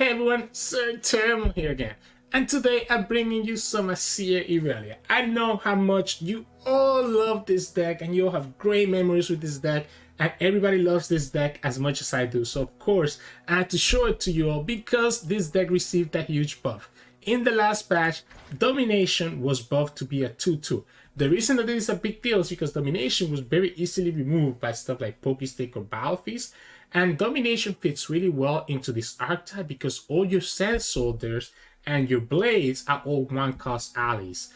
Hey everyone, Sirturmund here again, and today I'm bringing you some Azir Irelia. I know how much you all love this deck and you all have great memories with this deck, and everybody loves this deck as much as I do, so of course I had to show it to you all because this deck received a huge buff. In the last patch, Domination was buffed to be a 2-2. The reason that this is a big deal is because Domination was very easily removed by stuff like Pokestick or Battlefist, and Domination fits really well into this archetype because all your Sand Soldiers and your Blades are all one-cost allies.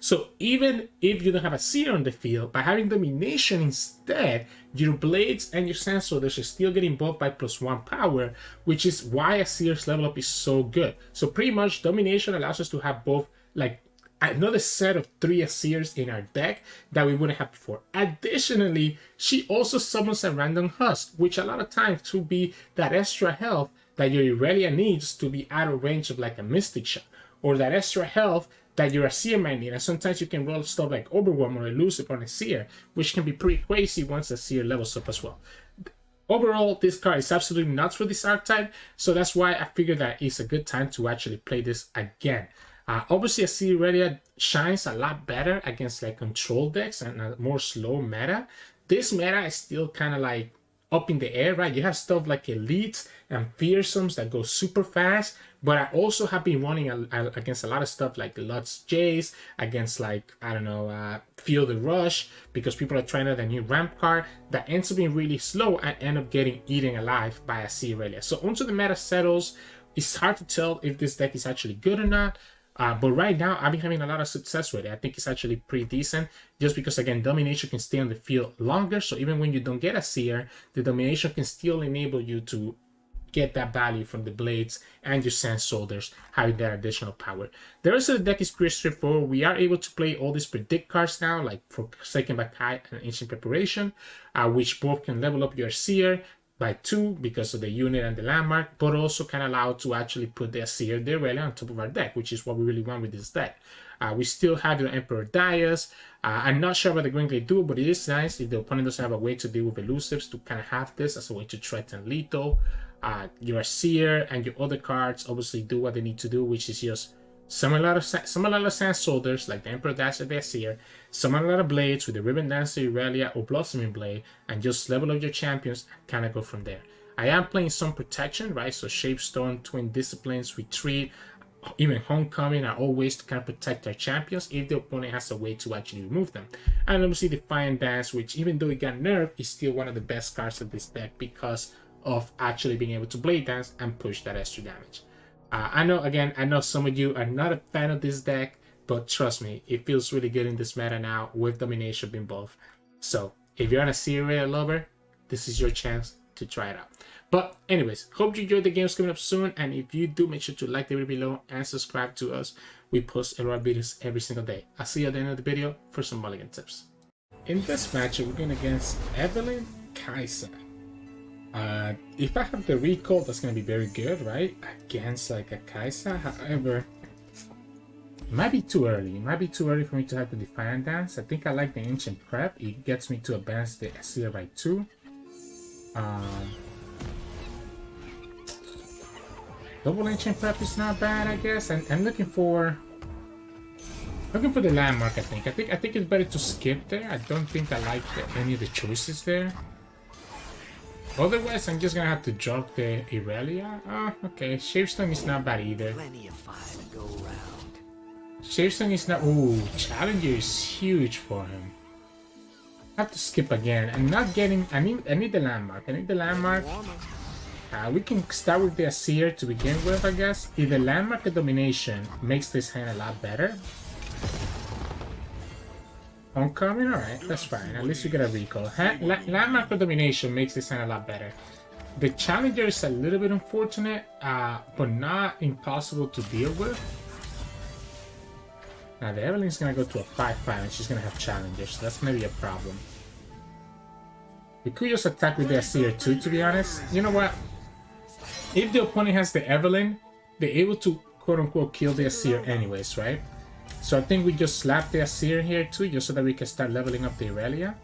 So even if you don't have a Seer on the field, by having Domination instead, your Blades and your Sand Soldiers are still getting buffed by +1 power, which is why a Seer's level up is so good. So pretty much Domination allows us to have both, like, another set of 3 Azirs in our deck that we wouldn't have before. Additionally, she also summons a random husk, which a lot of times will be that extra health that your Irelia needs to be out of range of like a Mystic Shot, or that extra health that your Azir might need. And sometimes you can roll stuff like Overwhelm or Elusive on Azir, which can be pretty crazy once Azir levels up as well. Overall, this card is absolutely nuts for this archetype, so that's why I figured that it's a good time to actually play this again. Obviously, Azir Irelia shines a lot better against like control decks and a more slow meta. This meta is still kind of like up in the air, right? You have stuff like Elites and Fearsomes that go super fast, but I also have been running against a lot of stuff like Lurk's Jayce, against like, I don't know, Feel the Rush, because people are trying out a new ramp card that ends up being really slow and end up getting eaten alive by Azir Irelia. So once the meta settles, it's hard to tell if this deck is actually good or not. But right now, I've been having a lot of success with it. I think it's actually pretty decent, just because, again, Domination can stay on the field longer. So even when you don't get a Seer, the Domination can still enable you to get that value from the Blades and your Sand Soldiers, having that additional power. The rest of the deck is pretty straightforward. We are able to play all these Predict cards now, like Forsaken by Kai and Ancient Preparation, which both can level up your Seer by 2 because of the unit and the landmark, but also can allow to actually put the Azir Irelia on top of our deck, which is what we really want with this deck. We still have your Emperor Darius. I'm not sure about the Green Glade Duel, but it is nice if the opponent doesn't have a way to deal with elusives to kind of have this as a way to threaten lethal. Your Azir and your other cards obviously do what they need to do, which is just summon a lot of Sand Soldiers like the Emperor Darius and the Azir, summon a lot of Blades with the Ribbon Dancer, Irelia, or Blossoming Blade, and just level up your champions and kind of go from there. I am playing some protection, right? So Shapestorm, Twin Disciplines, Retreat, even Homecoming are all ways to kind of protect our champions if the opponent has a way to actually remove them. And obviously Defiant Dance, which even though it got nerfed, is still one of the best cards of this deck because of actually being able to Blade Dance and push that extra damage. I know some of you are not a fan of this deck, but trust me, it feels really good in this meta now with Domination being buffed. So if you're an Azir Irelia lover, this is your chance to try it out. But anyways, hope you enjoyed the games coming up soon, and if you do, make sure to like the video below and subscribe to us. We post a lot of videos every single day. I'll see you at the end of the video for some mulligan tips. In this matchup, we're going against Evelynn Kai'sa. If I have the recall, that's going to be very good, right? Against like a Kai'sa. However, it might be too early. It might be too early for me to have the Defiant Dance. I think I like the Ancient Prep. It gets me to advance the Azir by 2. Double Ancient Prep is not bad, I guess. I'm looking for the landmark. I think it's better to skip there. I don't think I like any of the choices there. Otherwise, I'm just gonna have to drop the Irelia. Oh, okay. Shapestone is not bad either. Plenty of fire to go round. Shapestone is not. Ooh, Challenger is huge for him. I have to skip again. I'm not getting. I need the landmark. I need the landmark. We can start with the Azir to begin with, I guess. If the landmark of Domination makes this hand a lot better. Homecoming? Alright, that's fine. At least we get a recall. Landmark of Domination makes this hand a lot better. The Challenger is a little bit unfortunate, but not impossible to deal with. Now the Evelynn's gonna go to a 5-5 and she's gonna have Challengers, so that's gonna be a problem. We could just attack with the Azir too, to be honest. You know what? If the opponent has the Evelynn, they're able to quote-unquote kill the Azir anyways, right? So I think we just slap the Azir here too, just so that we can start leveling up the Irelia.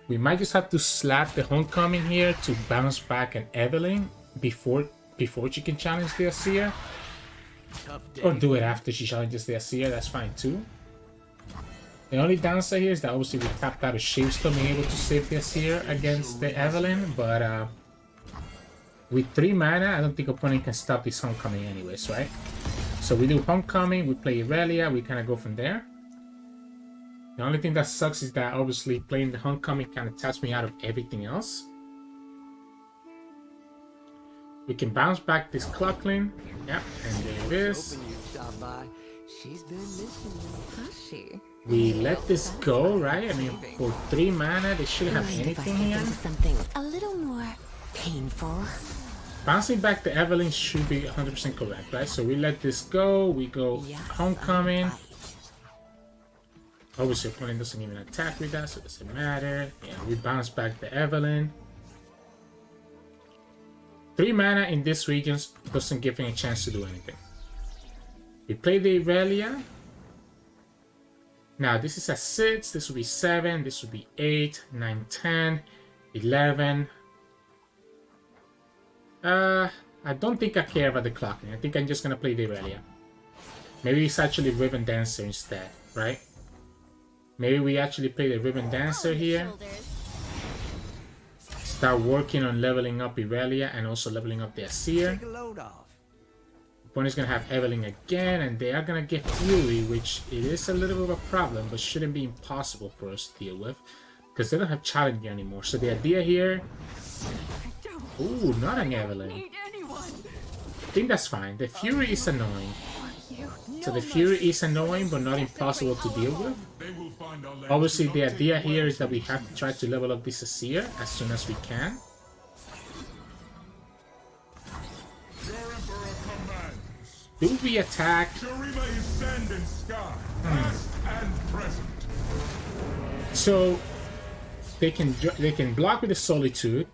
We might just have to slap the Homecoming here to bounce back an Evelynn before before she can challenge the Azir. Tough day. Or do it after she challenges the Azir, that's fine too. The only downside here is that obviously we tapped out a Shapestorm being able to save the Azir against the Evelynn, but with 3 mana, I don't think opponent can stop this Homecoming anyways, right? So we do Homecoming, we play Irelia, we kind of go from there. The only thing that sucks is that obviously playing the Homecoming kind of taps me out of everything else. We can bounce back this Cluckling. Yep, and there it is. Hoping you'd stop by. She's been missing you. Has she? We let this go, right? I mean, for 3 mana, they shouldn't have anything here. Something a little more painful. Bouncing back the Evelynn should be 100% correct, right? So we let this go. We go Homecoming. Obviously, opponent doesn't even attack with that, so it doesn't matter. Yeah, we bounce back the Evelynn. 3 mana in this region doesn't give him a chance to do anything. We play the Irelia. Now, this is a 6, this will be 7, this will be 8, 9, 10, 11. I don't think I care about the clocking. I think I'm just gonna play the Irelia. Maybe it's actually Ribbon Dancer instead, right? Maybe we actually play the Ribbon Dancer here. Start working on leveling up Irelia and also leveling up the Azir. Take a load off. Opponent's gonna have Evelynn again, and they are gonna get Fury, which it is a little bit of a problem, but shouldn't be impossible for us to deal with, because they don't have Challenger anymore. So the idea here, ooh, not an Evelynn. I think that's fine. The Fury is annoying. So the Fury is annoying, but not impossible to deal with. Obviously, the idea here is that we have to try to level up this Azir as soon as we can. Do we attack? Shurima is sand and sky, past and present. So they can block with the Solitude,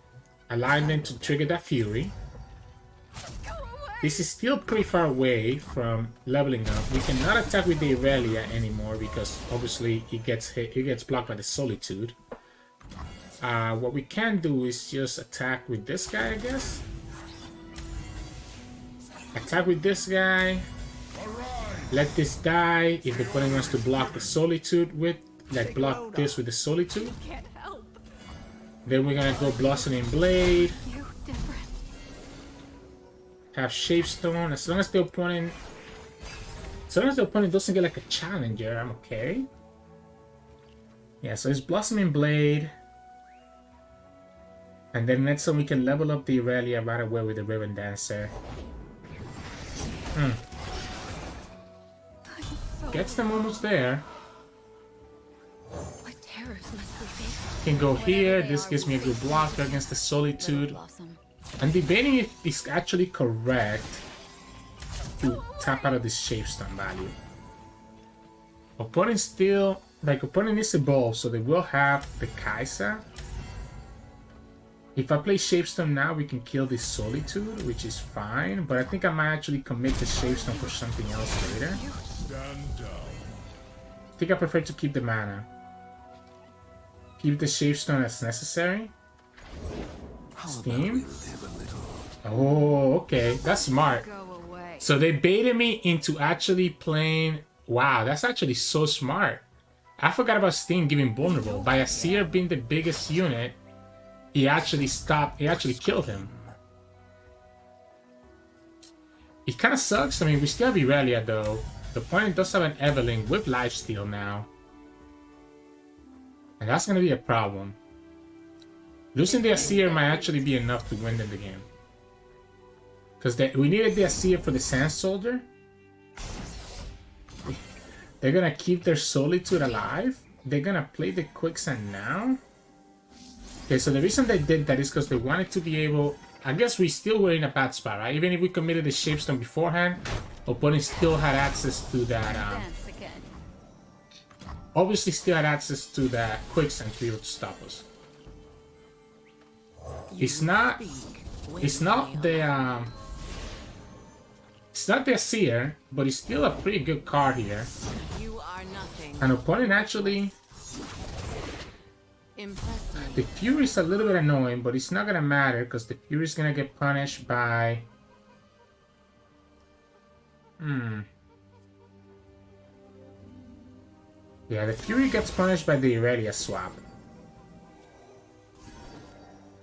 allowing them to trigger that Fury. This is still pretty far away from leveling up. We cannot attack with the Irelia anymore because obviously it gets hit, it gets blocked by the Solitude. What we can do is just attack with this guy, I guess. Attack with this guy. Let this die. If the opponent wants to block the Solitude with, like block this with the Solitude. Then we're gonna go Blossoming Blade. Have Shapestone. As long as the opponent doesn't get like a challenger, I'm okay. Yeah, so it's Blossoming Blade. And then next time we can level up the Irelia right away with the Ribbon Dancer. Gets them almost there. What terrors must we face? Can go here. This gives me a good blocker against the Solitude. I'm debating if it's actually correct to tap out of this Shapestone value. Opponent still, like, opponent is evolved, so they will have the Kai'Sa. If I play Shapestone now, we can kill this Solitude, which is fine, but I think I might actually commit the Shapestone for something else later. Stand down. I think I prefer to keep the mana. Keep the Shapestone as necessary. Steam. Oh, okay. That's smart. So they baited me into actually playing... Wow, that's actually so smart. I forgot about Steam giving vulnerable. By Azir being the biggest unit, he actually stopped... He actually killed him. It kind of sucks. I mean, we still have Irelia though. The opponent does have an Evelynn with lifesteal now. And that's going to be a problem. Losing the Azir might actually be enough to win them the game. Because we needed the Azir for the Sand Soldier. They're going to keep their Solitude alive. They're going to play the Quicksand now. Okay, so the reason they did that is because they wanted to be able... I guess we still were in a bad spot, right? Even if we committed the Shapestone beforehand, opponent still had access to that... obviously still had access to that Quicksand to be able to stop us. It's not the it's not the Azir, but it's still a pretty good card here. An opponent actually... The Fury is a little bit annoying, but it's not gonna matter because the Fury is gonna get punished by Yeah, the Fury gets punished by the Irelia swap.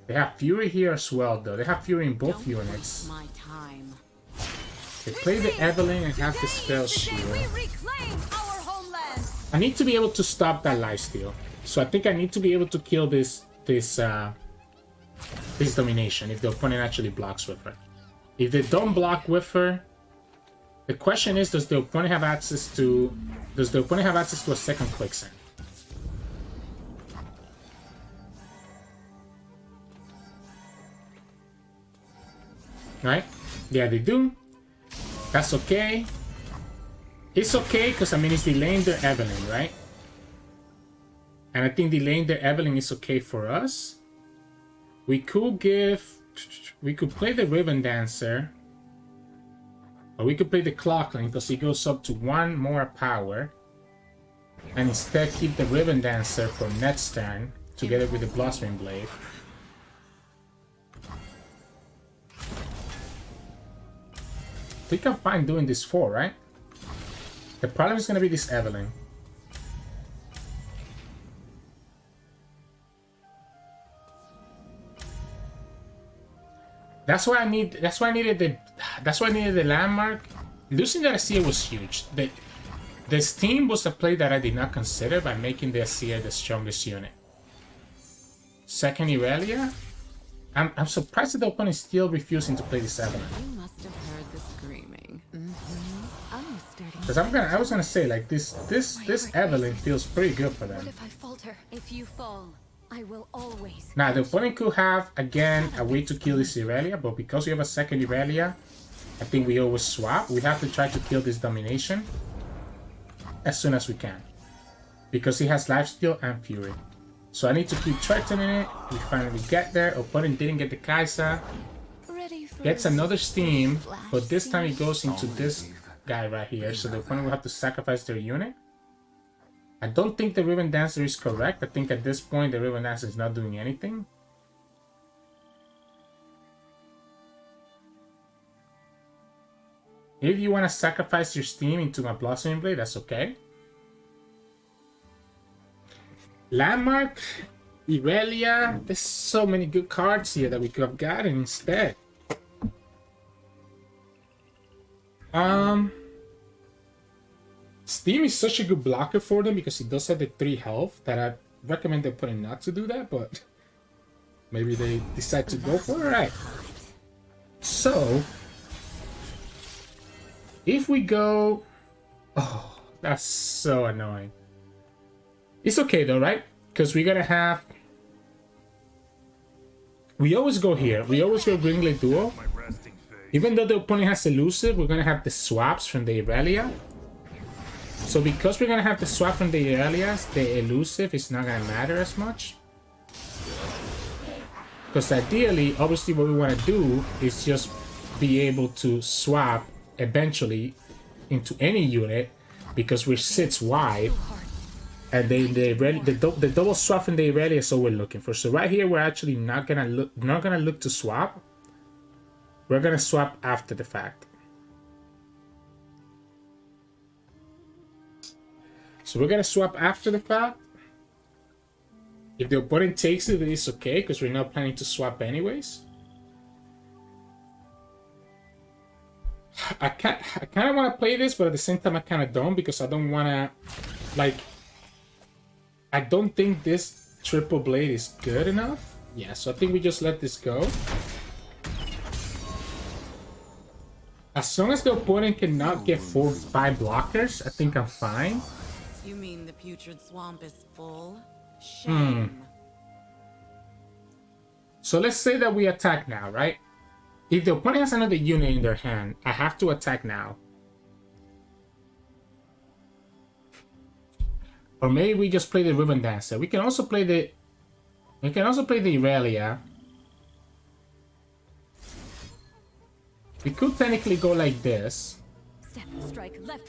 They have Fury here as well, though. They have Fury in both units. My time. They play the Evelynn and have the spell shield. I need to be able to stop that lifesteal. So I think I need to be able to kill this Domination if the opponent actually blocks with her. If they don't block with her, the question is, does the opponent have access to a second quicksand? Right? Yeah, they do. That's okay. It's okay because I mean it's delaying their Evelynn, right? And I think delaying their Evelynn is okay for us. We could play the Ribbon Dancer. Or we could play the Clockling because he goes up to 1 more power. And instead keep the Ribbon Dancer for next turn together with the Blossoming Blade. I think I'm fine doing this 4, right? The problem is going to be this Evelynn. That's why I needed the landmark. Losing the Azir was huge. The Steam was a play that I did not consider by making the Azir the strongest unit. Second Irelia. I'm surprised that the opponent is still refusing to play this Evelynn. You must have heard the screaming. Because I was gonna say like this Evelynn feels pretty good for them. What if I falter? If you fall, I will always. Now the opponent could have again a way to kill this Irelia, but because we have a second Irelia, I think we always swap. We have to try to kill this Domination as soon as we can, because he has lifesteal and Fury. So I need to keep threatening it. We finally get there. Opponent didn't get the Kai'Sa. Gets another Steam, but this time it goes into this guy right here. So the opponent will have to sacrifice their unit. I don't think the Ribbon Dancer is correct. I think at this point the Ribbon Dancer is not doing anything. If you want to sacrifice your Steam into my Blossoming Blade, that's okay. Landmark, Irelia, there's so many good cards here that we could have gotten instead. Steam is such a good blocker for them because it does have the 3 health that I recommend them putting not to do that, but maybe they decide to go for it. Right. So, if we go... Oh, that's so annoying. It's okay though, right? Because we're gonna have... We always go here. We always go Ringlet Duo. Even though the opponent has Elusive, we're gonna have the swaps from the Irelia. So because we're gonna have the swap from the Irelias, the Elusive is not gonna matter as much. Because ideally, obviously what we wanna do is just be able to swap eventually into any unit because we're 6 wide. And the double swap from the Irelia is all we're looking for. So right here, we're actually not gonna look to swap. We're gonna swap after the fact. So we're gonna swap after the fact. If the opponent takes it, it's okay because we're not planning to swap anyways. I kind of want to play this, but at the same time, I kind of don't because I don't want to like. I don't think this triple blade is good enough. Yeah, so I think we just let this go. As long as the opponent cannot get 4 or 5 blockers, I think I'm fine. You mean the putrid swamp is full? Shame. So let's say that we attack now, right? If the opponent has another unit in their hand, I have to attack now. Or maybe we just play the Ribbon Dancer. We can also play the Irelia. We could technically go like this.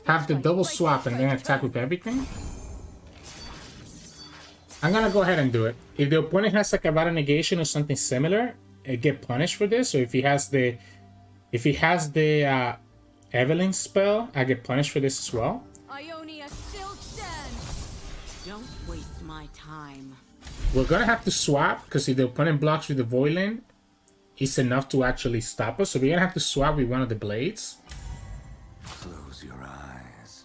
Have the double swap and then attack with everything. I'm gonna go ahead and do it. If the opponent has like a battle negation or something similar, it get punished for this. So if he has the Evelynn spell, I get punished for this as well. Ionia still stands. Don't waste my time. We're gonna have to swap, because if the opponent blocks with the Voidland, it's enough to actually stop us. So we're gonna have to swap with one of the blades. Close your eyes.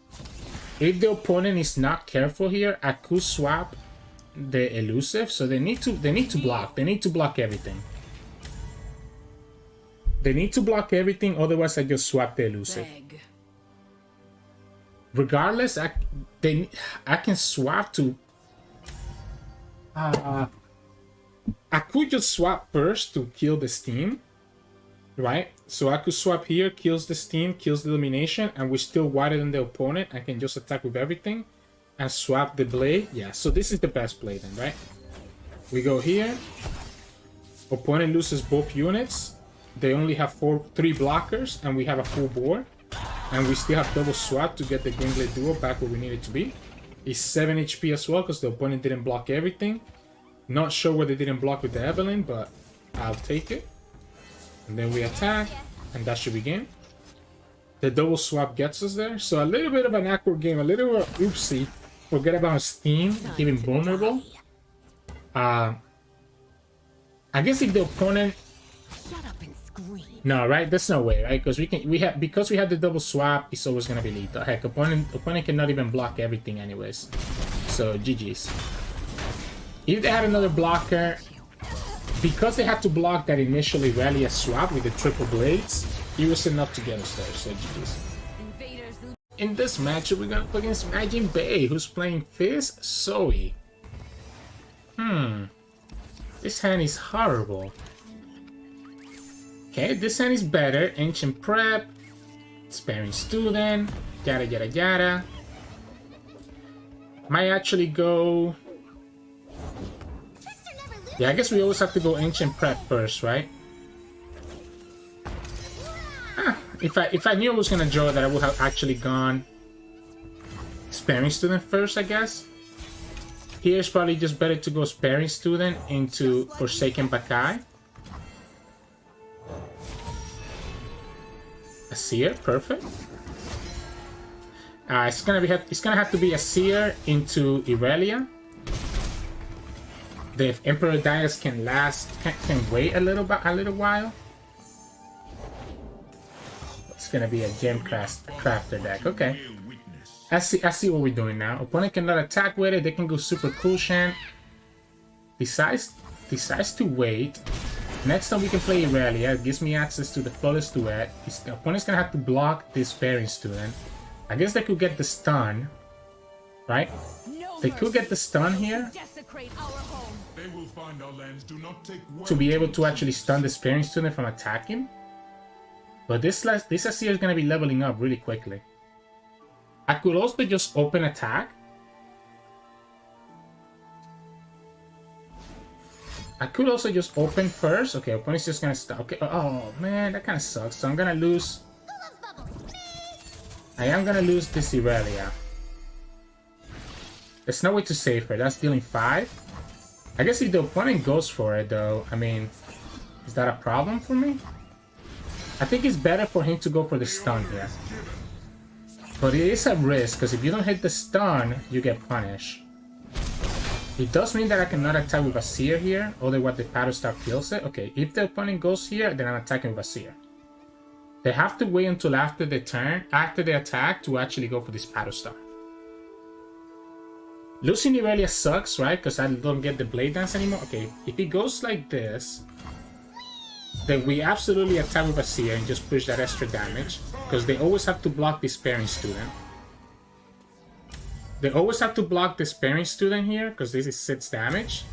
If the opponent is not careful here, I could swap the elusive. So they need to block. They need to block everything. They need to block everything, otherwise I just swap the elusive. Beg. Regardless, I can swap to... I could just swap first to kill the steam, right? So I could swap here, kills the steam, kills the domination, and we're still wider than the opponent. I can just attack with everything and swap the blade. Yeah, so this is the best blade then, right? We go here. Opponent loses both units. They only have 3 blockers, and we have a full board. And we still have double swap to get the Green Blade duo back where we need it to be. It's 7 HP as well, because the opponent didn't block everything. Not sure what they didn't block with the Evelynn, but I'll take it. And then we attack, and that should be game. The double swap gets us there. So a little bit of an awkward game, a little oopsie. Forget about Steam, even vulnerable. I guess if the opponent... Shut up and scream. No, right? There's no way, right? Because we have the double swap, it's always gonna be lethal. Heck, opponent cannot even block everything anyways. So GG's. If they had another blocker, because they had to block that initial Irelia swap with the triple blades, it was enough to get us there. So GG's. In this matchup, we're gonna play against MajiinBae, who's playing Fizz Zoe. This hand is horrible. Okay, this hand is better. Ancient Prep, Sparing Student, yada yada yada. Might actually go... Yeah, I guess we always have to go Ancient Prep first, right? If I knew I was gonna draw that, I would have actually gone Sparing Student first, I guess. Here's probably just better to go Sparing Student into Forsaken Bakai. Azir, perfect. It's gonna have to be Azir into Irelia. The Emperor Darius can wait a little while. It's gonna be a gem crafter deck. Okay. I see what we're doing now. Opponent cannot attack with it. They can go super Kushan. Decides to wait. Next time we can play Irelia. It gives me access to the Flawless Duet. The opponent's gonna have to block this Sparing Student. I guess they could get the stun, right? They could get the stun here They will find our lands do not take to be able to actually stun the Sparing Student from attacking. But this Azir is gonna be leveling up really quickly. I could also just open attack. I could also just open first. Okay, opponent's just gonna stop. Okay, oh man, that kind of sucks. So I'm gonna lose. I am gonna lose this Irelia. There's no way to save her. That's dealing 5. I guess if the opponent goes for it, though, I mean, is that a problem for me? I think it's better for him to go for the stun here. But it is a risk, because if you don't hit the stun, you get punished. It does mean that I cannot attack with Azir here, otherwise the Battle Star kills it. Okay, if the opponent goes here, then I'm attacking with Azir. They have to wait until after the attack to actually go for this Battle Star. Losing Irelia sucks, right? Because I don't get the Blade Dance anymore. Okay, if it goes like this, then we absolutely attack with Azir and just push that extra damage. Because they always have to block the Sparing Student. They always have to block the Sparing Student here, because this is 6 damage.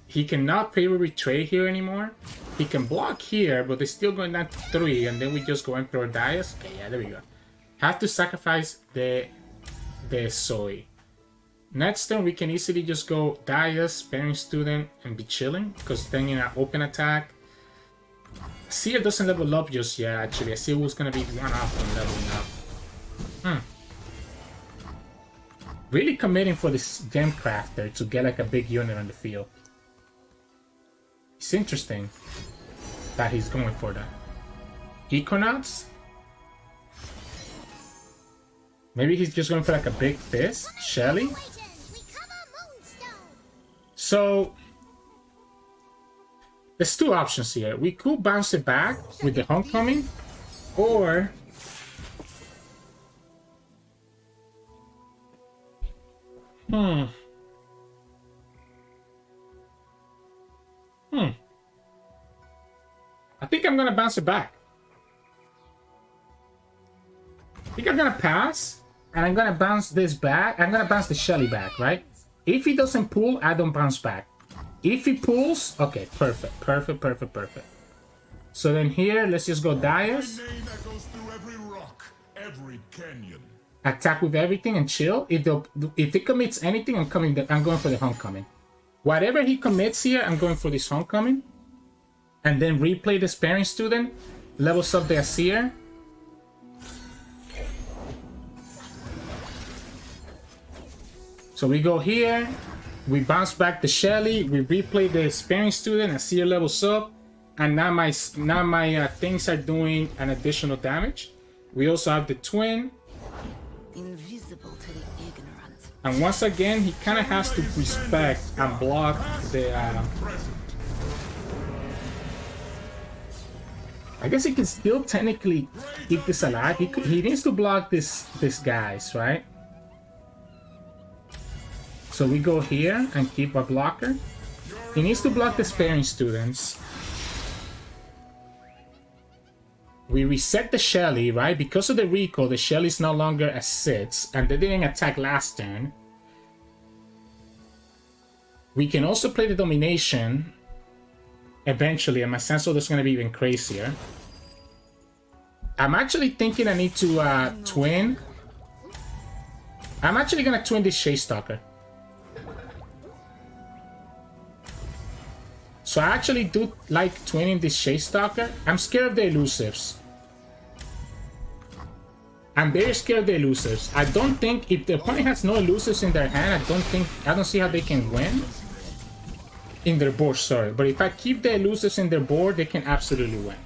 He cannot pay with Betray here anymore. He can block here, but they're still going down to 3, and then we just go Emperor Darius. Okay, yeah, there we go. Have to sacrifice the Zoe. Next turn, we can easily just go Darius, Sparing Student, and be chilling, because then in an open attack, Azir doesn't level up just yet, actually. Azir was going to be one off from leveling up. Really committing for this Gem Crafter to get like a big unit on the field. It's interesting that he's going for that. Equinox? Maybe he's just going for like a big fist. Shelly. So there's two options here. We could bounce it back with the homecoming, or I think I'm gonna bounce it back. I think I'm gonna pass, and I'm gonna bounce this back. I'm gonna bounce the Shelly back, right? If he doesn't pull, I don't bounce back. If he pulls, okay, perfect, perfect, perfect, perfect. So then here, let's just go Darius. My name echoes through every rock, every canyon. Attack with everything and chill. If he commits anything, I'm going for the homecoming. Whatever he commits here, I'm going for this homecoming. And then replay the sparring student. Levels up the Azir. So we go here. We bounce back the Shelly. We replay the sparring student. Azir levels up. And now my things are doing an additional damage. We also have the twin. Invisible to the ignorant. And once again, he kind of has to respect and block the... I guess he can still technically keep this alive. He needs to block this guys, right? So we go here and keep a blocker. He needs to block the sparring students. We reset the Shelly, right? Because of the recall, the Shelly is no longer a 6, and they didn't attack last turn. We can also play the Domination eventually, and my Sensor is going to be even crazier. I'm actually thinking I need to twin. I'm actually going to twin this Chase Stalker. So I actually do like twinning this Chase Stalker. I'm scared of the elusives. I'm very scared of the elusives. I don't think if the opponent has no elusives in their hand, I don't see how they can win. In their board, sorry. But if I keep the elusives in their board, they can absolutely win.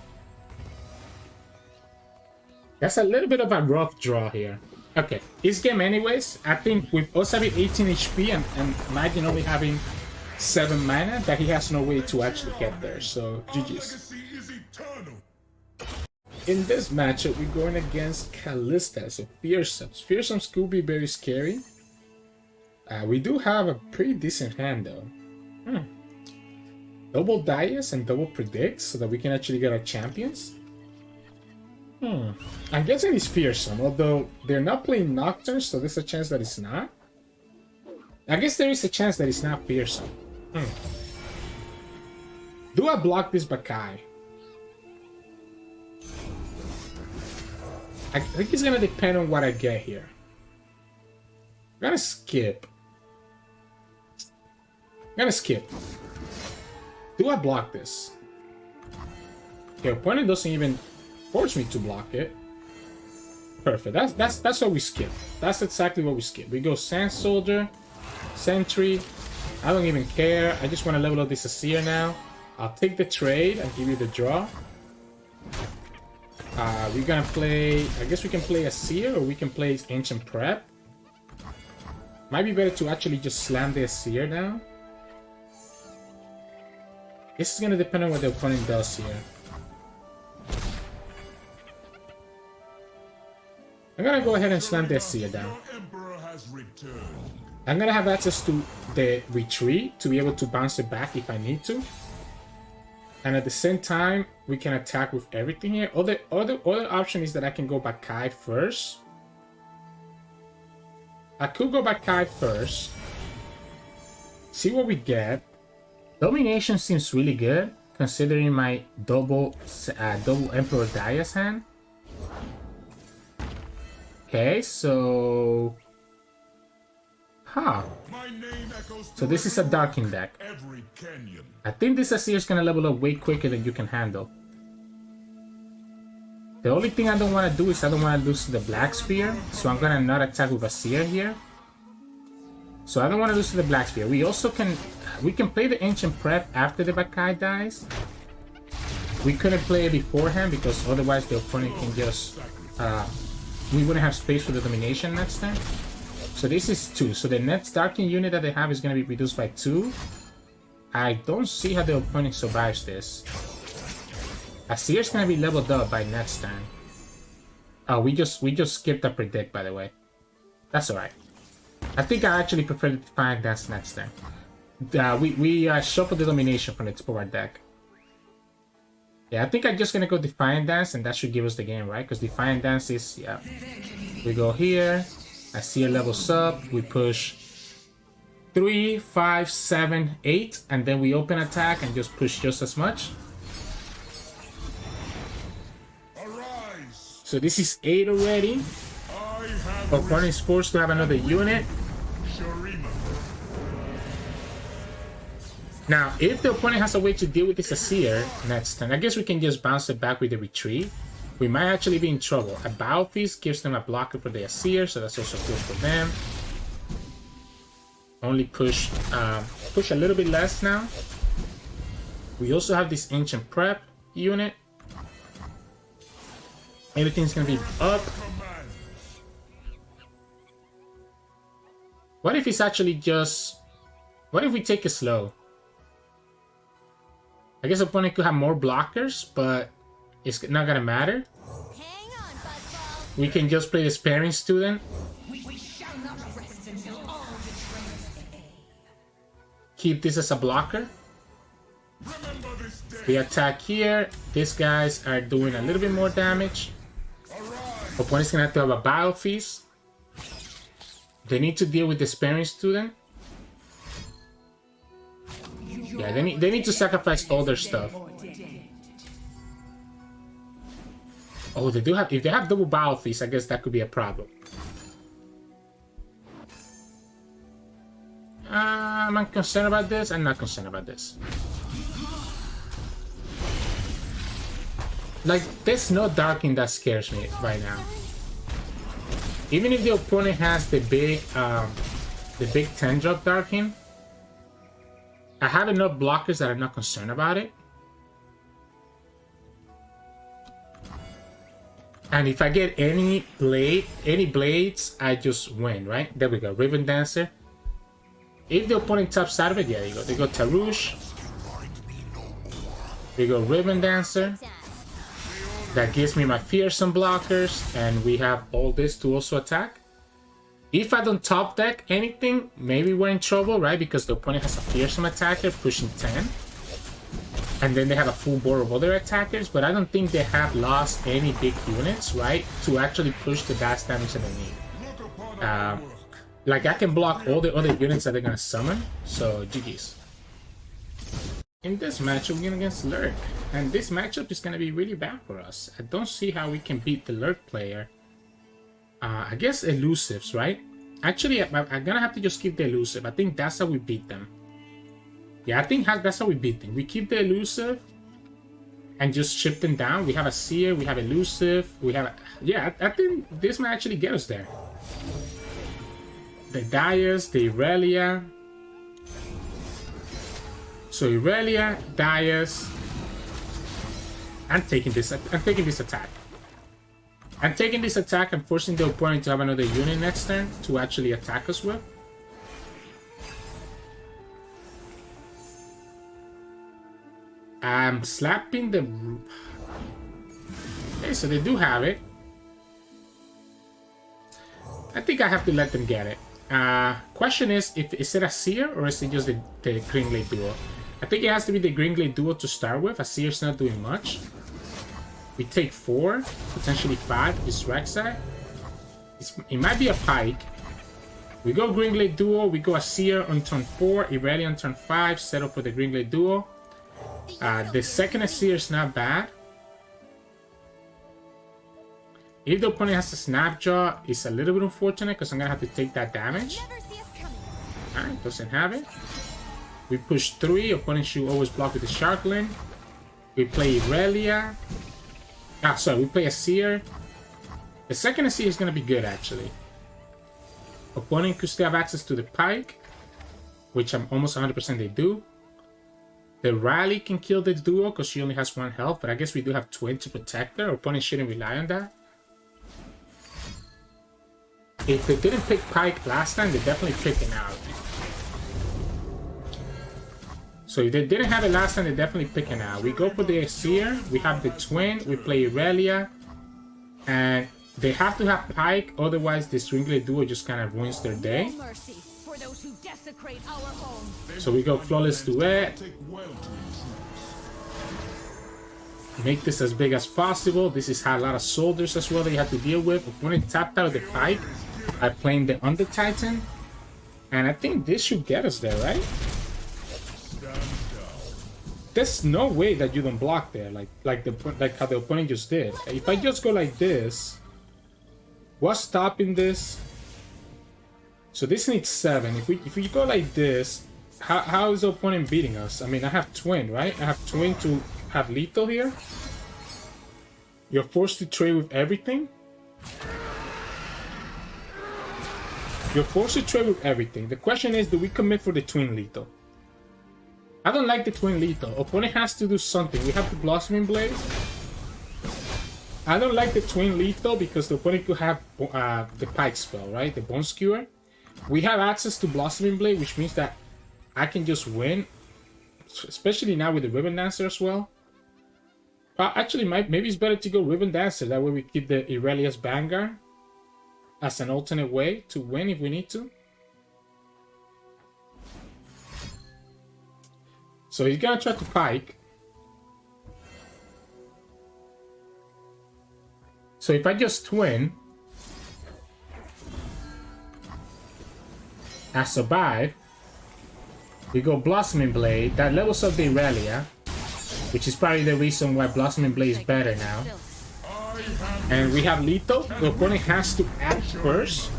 That's a little bit of a rough draw here. Okay, this game anyways, I think with us having 18 HP and Majin only having 7 mana, that he has no way to actually get there. So GG's. In this matchup, we're going against Kalista, so Fearsomes. Fearsomes could be very scary. We do have a pretty decent hand though. Double Darius and double Predicts so that we can actually get our champions. I'm guessing it's Fearsome, although they're not playing Nocturne, so there's a chance that it's not. I guess there is a chance that it's not Fearsome. Do I block this Bakai? I think it's gonna depend on what I get here. I'm gonna skip. Do I block this? Okay, opponent doesn't even force me to block it. Perfect. That's what we skip. That's exactly what we skip. We go Sand Soldier, Sentry. I don't even care. I just want to level up this Azir now. I'll take the trade and give you the draw. We're gonna play... I guess we can play Azir or we can play Ancient Prep. Might be better to actually just slam the Azir down. This is gonna depend on what the opponent does here. I'm gonna go ahead and slam the Azir down. I'm gonna have access to the retreat to be able to bounce it back if I need to. And at the same time, we can attack with everything here. Other option is that I can go Bakai first. I could go Bakai first. See what we get. Domination seems really good, considering my double Emperor Darius hand. Okay, so... So this is a Darking deck. I think this Azir is gonna level up way quicker than you can handle. The only thing I don't want to do is I don't want to lose the Black Spear, so I'm gonna not attack with Azir here. So I don't want to lose to the Black Spear. We also can play the Ancient Prep after the Bakai dies. We couldn't play it beforehand because otherwise the opponent can just we wouldn't have space for the Domination next time. So this is 2. So the next Darking unit that they have is going to be reduced by 2. I don't see how the opponent survives this. Azir's going to be leveled up by next time. Oh, we just skipped a predict, by the way. That's alright. I think I actually prefer the Defiant Dance next time. We shuffled the Domination from the top of our deck. Yeah, I think I'm just gonna go Defiant Dance, and that should give us the game, right? Because Defiant Dance is, yeah. We go here. Azir levels up. We push 3, 5, 7, 8, and then we open attack and just push just as much. Arise. So this is 8 already. I have Opponent is forced to have another unit. Shurima. Now, if the opponent has a way to deal with this Azir next turn, I guess we can just bounce it back with the retreat. We might actually be in trouble. A Balfist gives them a blocker for the Azir, so that's also good for them. Only push a little bit less now. We also have this Ancient Prep unit. Everything's gonna be up. What if it's actually just... What if we take it slow? I guess the opponent could have more blockers, but it's not gonna matter. Hang on, Buzzball. We can just play the Sparing Student. We shall not rest until all the Keep this as a blocker. Remember this day. We attack here. These guys are doing a little bit more damage. Arise. Opponent's gonna have to have a Battle Feast. They need to deal with the Sparing Student. Yeah, they need to sacrifice all their stuff. Oh, they do have... If they have double Battle Feast, I guess that could be a problem. Am I concerned about this? I'm not concerned about this. Like, there's no Darking that scares me right now. Even if the opponent has the big 10-drop Darking, I have enough blockers that I'm not concerned about it. And if I get any blades, I just win, right? There we go, Ribbon Dancer. If the opponent taps out of it, yeah, there you go. They go Tarouche. They go Ribbon Dancer. That gives me my Fearsome blockers, and we have all this to also attack. If I don't top deck anything, maybe we're in trouble, right? Because the opponent has a Fearsome attacker pushing 10. And then they have a full board of other attackers, but I don't think they have lost any big units, right? To actually push the dash damage that they need. Like, I can block all the other units that they're gonna summon, so GG's. In this matchup, we're going against Lurk, and this matchup is gonna be really bad for us. I don't see how we can beat the Lurk player. I guess elusives, right? Actually, I'm gonna have to just keep the elusive. I think that's how we beat them. Yeah, I think that's how we beat them. We keep the elusive and just chip them down. We have a Seer, we have elusive, we have... Yeah, I think this might actually get us there. The Darius, the Irelia. So Irelia, Darius. I'm taking this attack. I'm taking this attack and forcing the opponent to have another unit next turn to actually attack us with. I'm slapping the... Okay, so they do have it. I think I have to let them get it. Question is it a Seer or is it just the Greenglade duo? I think it has to be the Greenglade duo to start with. A Seer's not doing much. We take 4, potentially 5. This Rek'Sai. It might be a Pike. We go Greenglade duo. We go a Seer on turn 4. Irelia on turn 5. Settle for the Greenglade duo. The second Seer is not bad. If the opponent has a Snapjaw, it's a little bit unfortunate because I'm going to have to take that damage. Alright, doesn't have it. We push 3. Opponent should always block with the Sharkling. We play Irelia. We play a Seer. The second Seer is going to be good, actually. Opponent could still have access to the Pike, which I'm almost 100% they do. The Rally can kill the duo because she only has 1 health, but I guess we do have 20 to protect her. Opponent shouldn't rely on that. If they didn't pick Pike last time, they're definitely picking out. So if they didn't have it last time, they're definitely picking out. We go for the Azir, we have the Twin, we play Irelia, and they have to have Pike, otherwise this Ringlet duo just kind of ruins their day. Mercy for those who desecrate our home. So we go Flawless Duet. Make this as big as possible. This is a lot of soldiers as well that you have to deal with. Opponent tapped out of the Pike. I playing the Under Titan. And I think this should get us there, right? There's no way that you don't block there, like how the opponent just did. If I just go like this, what's stopping this? So this needs 7. If we go like this, how is the opponent beating us? I mean, I have Twin, right? I have Twin to have lethal here. You're forced to trade with everything. You're forced to trade with everything. The question is, do we commit for the Twin lethal? I don't like the Twin lethal. Opponent has to do something. We have the Blossoming Blade. I don't like the Twin lethal because the opponent could have the Pike spell, right? The Bone Skewer. We have access to Blossoming Blade, which means that I can just win. Especially now with the Ribbon Dancer as well. Actually, maybe it's better to go Ribbon Dancer. That way we keep the Irelia's Vanguard as an alternate way to win if we need to. So he's gonna try to Pike. So if I just Twin, I survive. We go Blossoming Blade. That levels up the Irelia, which is probably the reason why Blossoming Blade is better now. And we have lethal. The opponent has to act first.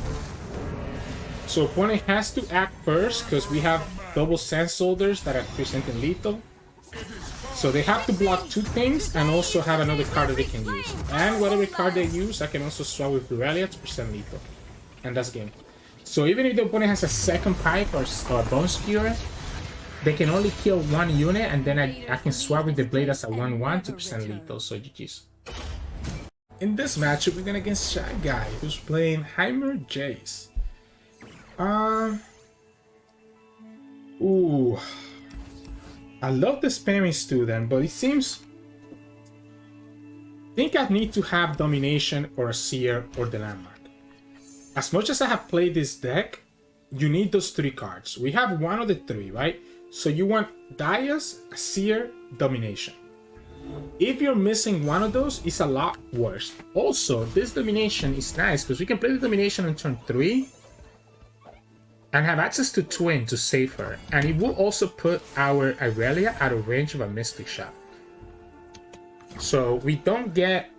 So opponent has to act first because we have double Sand Soldiers that are presenting lethal. So they have to block 2 things and also have another card that they can use. And whatever card they use, I can also swap with Irelia to present lethal. And that's game. So even if the opponent has a second Pike or Bone Skewer, they can only kill 1 unit, and then I can swap with the Blade as a 1/1 to present lethal. So GG's. In this matchup, we're going against Shy Guy, who's playing Heimerdinger Jayce. Ooh. I love the spamming student, but it seems... I think I need to have Domination or a Seer or the Landmark. As much as I have played this deck, you need those 3 cards. We have 1 of the 3, right? So you want Darius, Seer, Domination. If you're missing one of those, it's a lot worse. Also, this Domination is nice because we can play the Domination on turn 3 and have access to Twin to save her. And it will also put our Irelia out of range of a Mystic Shot. So we don't get...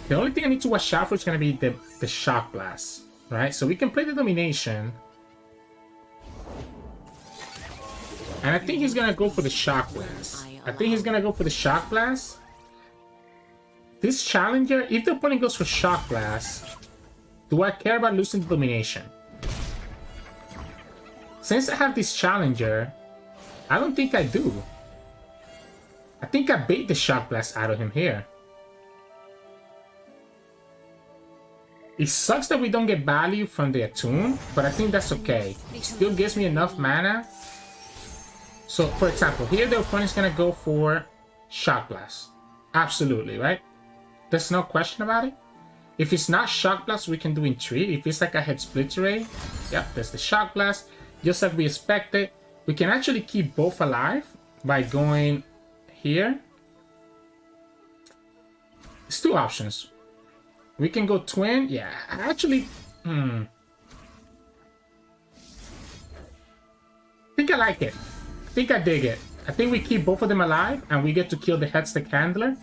The only thing I need to watch out for is going to be the Shock Blast, right? So we can play the Domination. And I think he's going to go for the Shock Blast. This Challenger, if the opponent goes for Shock Blast, do I care about losing the Domination? Since I have this Challenger, I don't think I do. I think I bait the Shock Blast out of him here. It sucks that we don't get value from the Attune, but I think that's okay. It still gives me enough mana. So, for example, here the opponent's gonna go for Shock Blast. Absolutely, right? There's no question about it. If it's not Shock Blast, we can do Entreat. If it's like a Head Split Array, yep, there's the Shock Blast. Just like we expected. We can actually keep both alive by going here. It's 2 options. We can go Twin. Yeah, actually... I think I like it. I think I dig it. I think we keep both of them alive and we get to kill the Headstick Handler.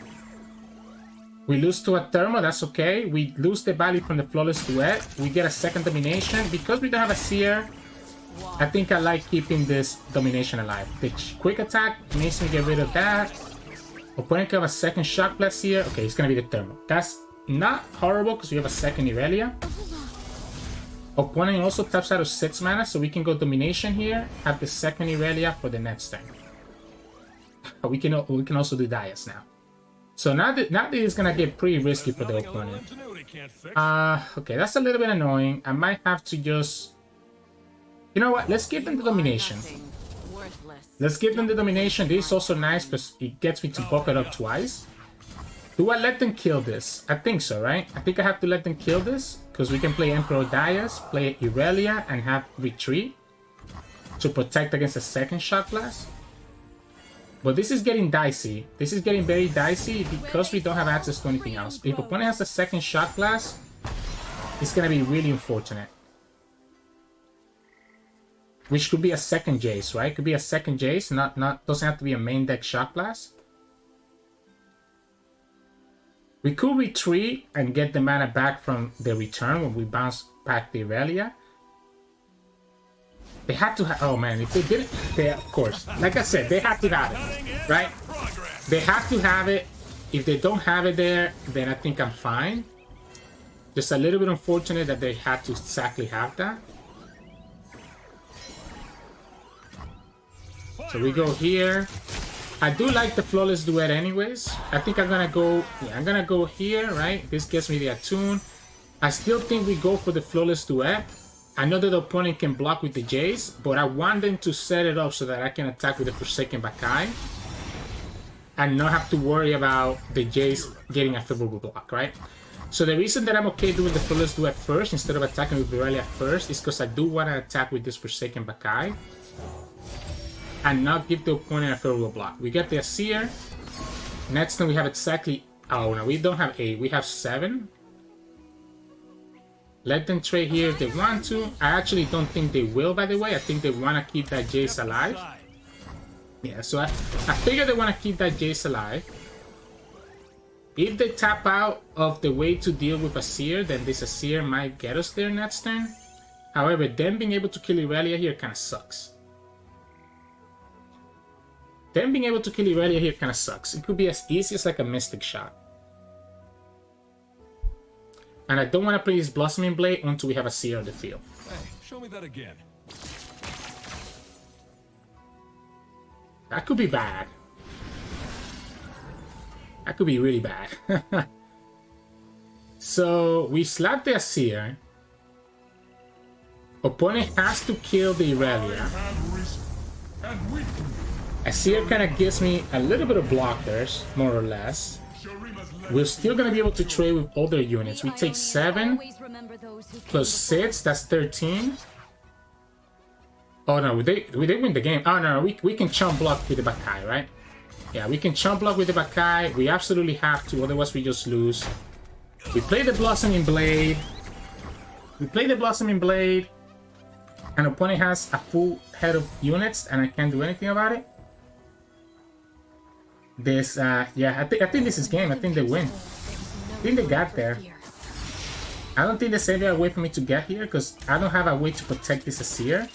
We lose to a Thermo, that's okay. We lose the value from the Flawless Duet. We get a second Domination. Because we don't have a Seer, I think I like keeping this Domination alive. The Quick Attack makes me get rid of that. Opponent can have a second Shock Blast here. Okay, it's gonna be the Thermo. That's not horrible because we have a second Irelia. Opponent also taps out of 6 mana, so we can go Domination here, have the second Irelia for the next turn. We can also do Darius now. So now that it's gonna get pretty risky for the opponent. can't fix. Okay, that's a little bit annoying. I might have to just... You know what? Let's give them the domination. Nothing. Worthless. Let's give them the domination. This is also nice because it gets me to buff it up twice. Do I let them kill this? I think so, right? I think I have to let them kill this because we can play Emperor Jayce, play Irelia, and have retreat to protect against a second shot blast. But this is getting dicey. This is getting very dicey because we don't have access to anything else. If opponent has a second shot blast, it's gonna be really unfortunate. Which could be a second Jayce, right? Could be a second Jayce, doesn't have to be a main deck shot blast. We could retreat and get the mana back from the return when we bounce back the Irelia. They had to have... Oh man, if they didn't... They, of course, like I said, they have to have it, right? They have to have it. If they don't have it there, then I think I'm fine. Just a little bit unfortunate that they had to exactly have that. So we go here. I do like the Flawless Duet anyways. I think I'm gonna go... Yeah, I'm gonna go here, right? This gets me the attune. I still think we go for the Flawless Duet. I know that the opponent can block with the Jayce, but I want them to set it up so that I can attack with the Forsaken Bakai and not have to worry about the Jayce getting a favorable block, right? So the reason that I'm okay doing the Flawless Duet first instead of attacking with Irelia first is because I do want to attack with this Forsaken Bakai and not give the opponent a favorable block. We get the Azir. Next time we have exactly... Oh no, we don't have 8, we have 7. Let them trade here if they want to. I actually don't think they will, by the way. I think they want to keep that Jayce alive. Yeah, so I figure they want to keep that Jayce alive. If they tap out of the way to deal with Azir, then this Azir might get us there next turn. However, them being able to kill Irelia here kind of sucks. Them being able to kill Irelia here kind of sucks. It could be as easy as like a Mystic Shot. And I don't want to play this Blossoming Blade until we have a Seer on the field. Hey, show me that again. That could be bad. That could be really bad. So we slap the Azir. Opponent has to kill the Irelia. Azir kind of gives me a little bit of blockers, more or less. We're still going to be able to trade with other units. We take 7 plus 6, that's 13. Oh no, they win the game. Oh no, we can chump block with the Bakai, right? Yeah, we can chump block with the Bakai. We absolutely have to, otherwise we just lose. We play the Blossoming Blade. And opponent has a full head of units and I can't do anything about it. This, yeah, I think this is game. I think they win. I think they got there. I don't think there's any way for me to get here because I don't have a way to protect this Azir.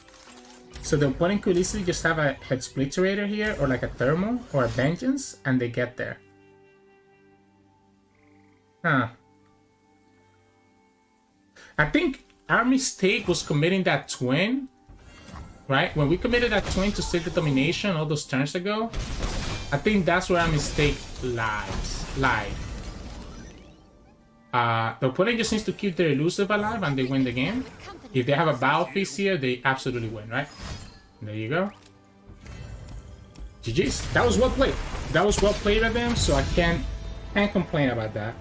So the opponent could easily just have a Head Splitterator here or like a Thermal or a Vengeance and they get there. Huh. I think our mistake was committing that twin, right? When we committed that twin to save the domination all those turns ago, I think that's where our mistake lied. The opponent just needs to keep their elusive alive and they win the game. If they have a Battle Fizz here, they absolutely win, right? There you go. GG's. That was well played. That was well played by them, so I can't complain about that.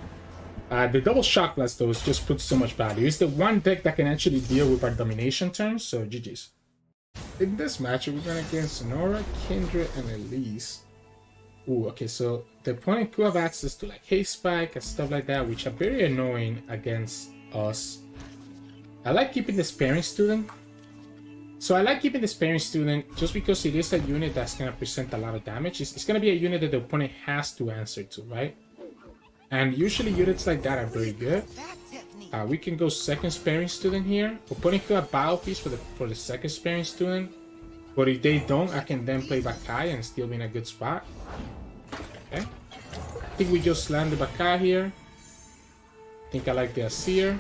The double shock blast though just puts so much value. It's the one deck that can actually deal with our domination turns, so GG's. In this match, we're going against Norra, Kindred, and Elise. Ooh, okay, so the opponent could have access to like Haste Spike and stuff like that, which are very annoying against us. I like keeping the Sparing Student. So I like keeping the Sparing Student just because it is a unit that's going to present a lot of damage. It's going to be a unit that the opponent has to answer to, right? And usually units like that are very good. We can go second Sparing Student here. Opponent could have Battle Fizz for the second Sparing Student. But if they don't, I can then play Bakai and still be in a good spot. Okay. I think we just slam the Bakai here. I think I like the Azir.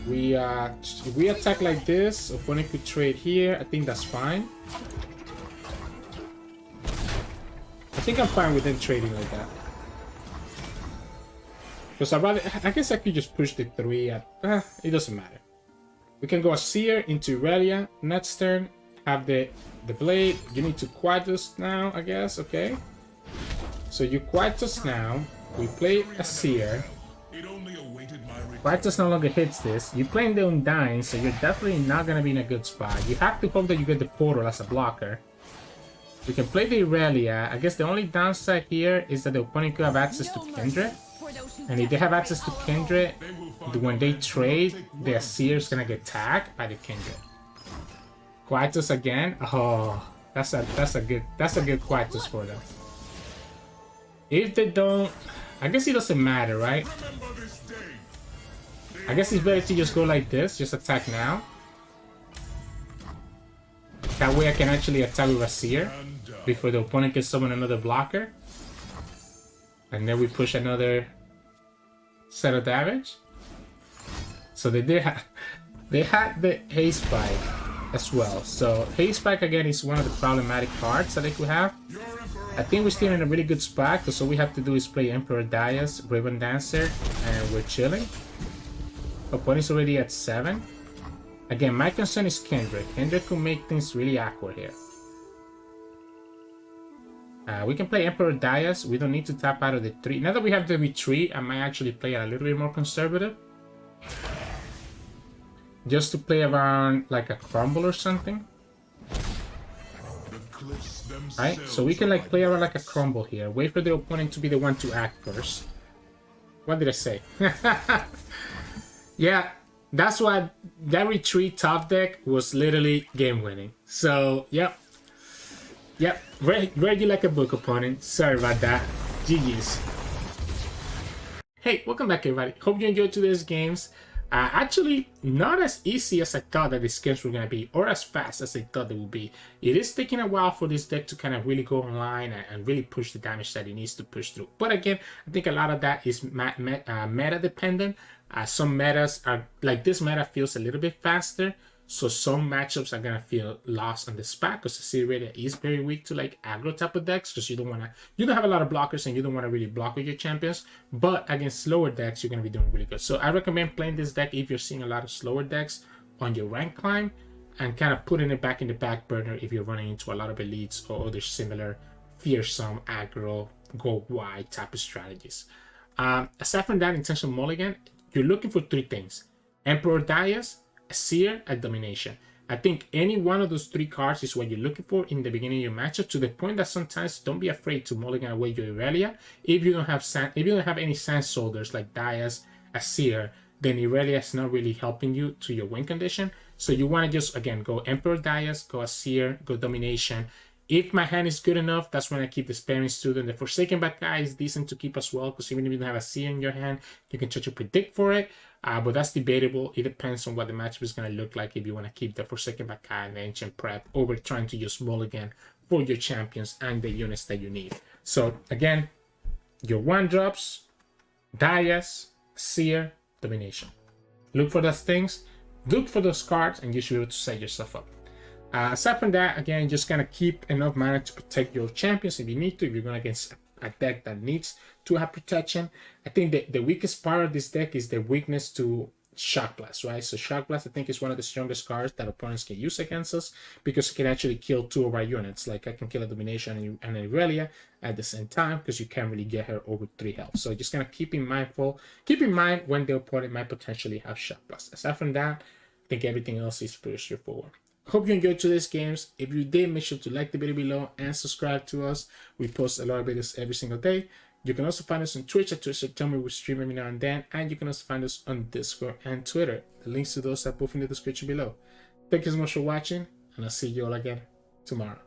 If we attack like this, opponent could trade here. I think that's fine. I think I'm fine with them trading like that. Because I guess I could just push the 3 at, it doesn't matter. We can go Azir into Irelia, next turn, have the blade. You need to quiet us now, I guess, okay. So you quiet us now, we play Azir. Quiet us no longer hits this. You're playing the Undyne, so you're definitely not going to be in a good spot. You have to hope that you get the portal as a blocker. We can play the Irelia. I guess the only downside here is that the opponent could have access to Kindred. And if they have access to Kindred, when they trade, the Azir is gonna get tagged by the Kindred. Quietus again. Oh, that's a good Quietus for them. If they don't, I guess it doesn't matter, right? I guess it's better to just go like this, just attack now. That way I can actually attack with Azir before the opponent can summon another blocker. And then we push another set of damage. So they had the haste spike as well. So haste spike again is one of the problematic cards that they could have. I think we're still in a really good spot because all we have to do is play Emperor Jayce, Ribbon Dancer, and we're chilling. Opponent's already at 7. Again, my concern is Kindred. Kindred could make things really awkward here. We can play Emperor Jayce. We don't need to tap out of the 3. Now that we have the retreat, I might actually play it a little bit more conservative. Just to play around like a crumble or something. Right? So we can like play around like a crumble here. Wait for the opponent to be the one to act first. What did I say? Yeah, that's why that retreat top deck was literally game winning. So, yep. Yep, read you like a book, opponent. Sorry about that. GG's. Hey, welcome back, everybody. Hope you enjoyed today's games. Actually, not as easy as I thought that these games were going to be, or as fast as I thought they would be. It is taking a while for this deck to kind of really go online and really push the damage that it needs to push through. But again, I think a lot of that is meta dependent. Some metas are, like this meta feels a little bit faster. So some matchups are gonna feel lost on the spot because the Azir Irelia is very weak to like aggro type of decks because you don't have a lot of blockers and you don't want to really block with your champions. But against slower decks, you're gonna be doing really good. So I recommend playing this deck if you're seeing a lot of slower decks on your rank climb, and kind of putting it back in the back burner if you're running into a lot of elites or other similar fearsome aggro go wide type of strategies. Aside from that, intentional mulligan, you're looking for 3 things: Emperor Jayce, Azir, and Domination. I think any one of those 3 cards is what you're looking for in the beginning of your matchup, to the point that sometimes don't be afraid to mulligan away your Irelia. If you don't have any Sand Soldiers like Jayce, Azir, then Irelia is not really helping you to your win condition. So you want to just, again, go Emperor Jayce, go Azir, go Domination. If my hand is good enough, that's when I keep the Sparing Student. The Forsaken Bad Guy is decent to keep as well, because even if you don't have Azir in your hand, you can try to predict for it. But that's debatable. It depends on what the matchup is going to look like if you want to keep the Forsaken Bad Guy and the Ancient Prep over trying to use mulligan for your champions and the units that you need. So again, your 1-drops, Jayce, Azir, Domination. Look for those things, look for those cards, and you should be able to set yourself up. Aside from that, again, just kind of keep enough mana to protect your champions if you need to, if you're going against a deck that needs to have protection. I think that the weakest part of this deck is the weakness to Shock Blast, right? So Shock Blast, I think, is one of the strongest cards that opponents can use against us, because it can actually kill 2 of our units. Like I can kill a Domination and an Irelia at the same time, because you can't really get her over 3 health. So just gonna keep in mind when the opponent might potentially have Shock Blast. Aside from that, I think everything else is pretty straightforward. Hope you enjoyed today's games. If you did, make sure to like the video below and subscribe to us. We post a lot of videos every single day. You can also find us on Twitch at Sirturmund. We stream every now and then. And you can also find us on Discord and Twitter. The links to those are both in the description below. Thank you so much for watching, and I'll see you all again tomorrow.